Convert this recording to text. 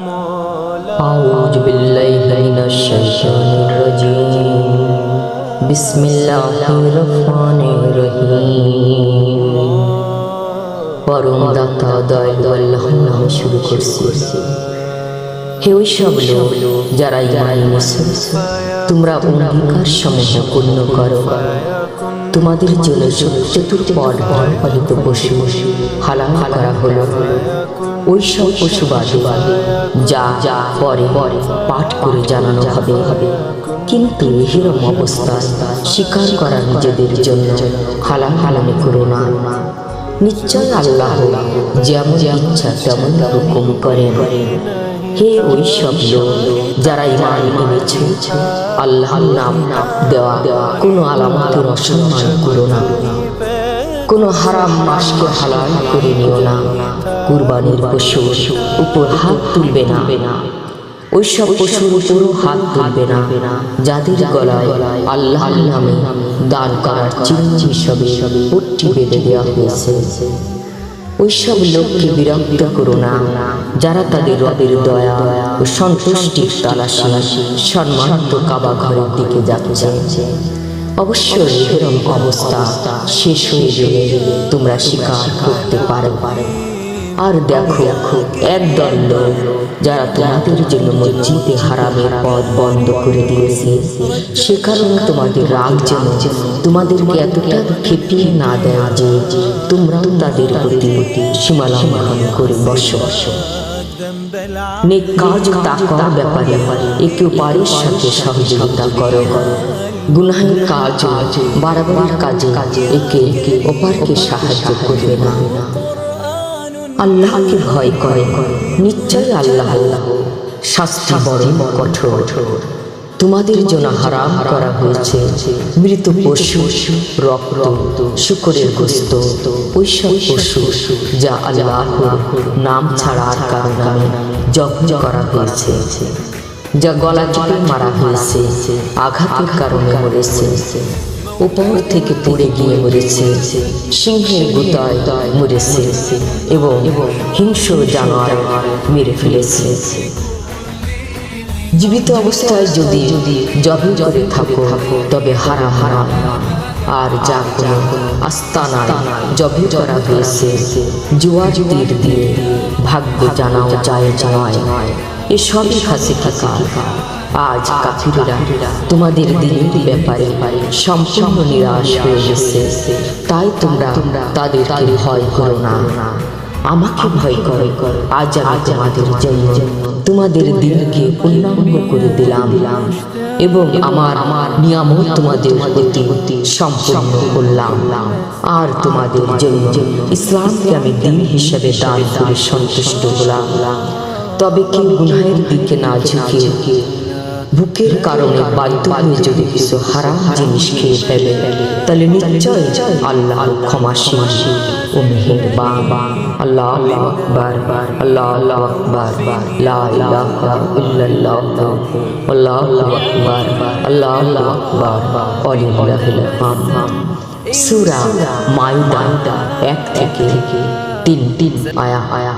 أعوذ بالله من الشيطان الرجيم بسم الله الرحمن الرحيم পরম দাতা দয়ালু আল্লাহর নামে শুরু করছি। হে ওই সব লোক যারা ঈমান এনেছে, তোমরা অঙ্গীকার সমূহ পূর্ণ করো। তোমাদের জন্য চতুর্পদ পালিত পশু হালাল করা হলো। ওই সব পশু বাদে যা পরে পাঠ করে জানানো হবে। কিন্তু এরকম অবস্থায় স্বীকার করা নিজেদের জন্য হালাল করো না। নিশ্চয় আল্লাহ যেমন ইচ্ছা তেমন হুকুম করেন। হে ওই সব লোক যারা ঈমান এনেছে, আল্লাহর নাম দেওয়া কোনো আলামতের অসম্মান করো না। কোনো হারাম মাসকে হালাল করে নিও না। কুরবানির পশুর উপর হাত তুলবে না। ওই সব পশুর উপরও হাত তুলবে না যাদের গলায় আল্লাহর নামে দান করার চিহ্ন হিসেবে পট্টি বেঁধে দেওয়া হয়েছে। ওই সব লোককে বিরক্ত করো না যারা তাদের রবের দয়া ও সন্তুষ্টির তালাশি সম্মানিত কাবা ঘরের দিকে যাচ্ছে। অবশ্যই এরকম অবস্থা শেষ হয়ে গেলে তোমরা স্বীকার করতে পারো। আর দেখো, একদল লোক যারা তোমাদের জন্য মসজিদে হারামের পথ বন্ধ করে দিয়েছে, সে কারণে তোমাদের রাগ যেন তোমাদেরকে এতটা খেপিয়ে না দেয় যে তোমরাও তাদের প্রতি সীমা লঙ্ঘন করে বসো। নেক কাজ ও তাকওয়ার ব্যাপারে একে অপরের সাথে সহযোগিতা করো। গুনাহের কাজ বাড়াবাড়ির কাজে একে অপরকে সাহায্য করবে না। আল্লাহকে ভয় করে, নিশ্চয় আল্লাহ শাস্তি বড় কঠোর। তোমাদের জন্য হারাম করা হয়েছে মৃত পশু, রক্ত, শূকরের গোশত, ওইসব পশু যা আল্লাহর নাম ছাড়া আর কারো নামে জব্দ করা হয়েছে, যা গলা টিপে মারা হয়েছে, আঘাতের কারণে মরেছে, উপর থেকে পড়ে গিয়ে মরেছে, সিংহের গুতায় মরেছে এবং হিংস্র জানোয়ার মেরে ফেলেছে। জীবিত অবস্থায় যদি জবাই করে থাকো তবে হারাম। আর যা কোনো আস্তানায় জবাই করা হয়েছে জুয়া তীর দিয়ে ভাগ্য জানাও যায় নয়। এসবই ফাঁসি থাকা। আজ কাফিররা তোমাদের দিনের ব্যাপারে সম্পূর্ণ নিরাশ হয়ে গেছে। তাই তোমরা তাদেরকে ভয় করো না, আমাকে ভয় করো। আজ আমি তোমাদের জন্য তোমাদের দিনকে পূর্ণাঙ্গ করে দিলাম এবং আমার নিয়ামত তোমাদের প্রতি সম্পূর্ণ করলাম। আর তোমাদের জন্য ইসলামকে আমি দিন হিসেবে দান করে সন্তুষ্ট হলাম। তবে কেউ গুনাহের দিকে না ঝুঁকে বুকের কারণে বাধ্য হয়ে যদি কিছু হারাম জিনিস খেয়ে ফেলে, তাহলে নিশ্চয় আল্লাহ ক্ষমাশীল ও মেহেরবান। আল্লাহু আকবার, আল্লাহু আকবার, লা ইলাহা ইল্লাল্লাহ, আল্লাহু আকবার, আল্লাহু আকবার, ওয়ালিল্লাহিল হামদ। সূরা মাইদা 1 থেকে 3 আয়া।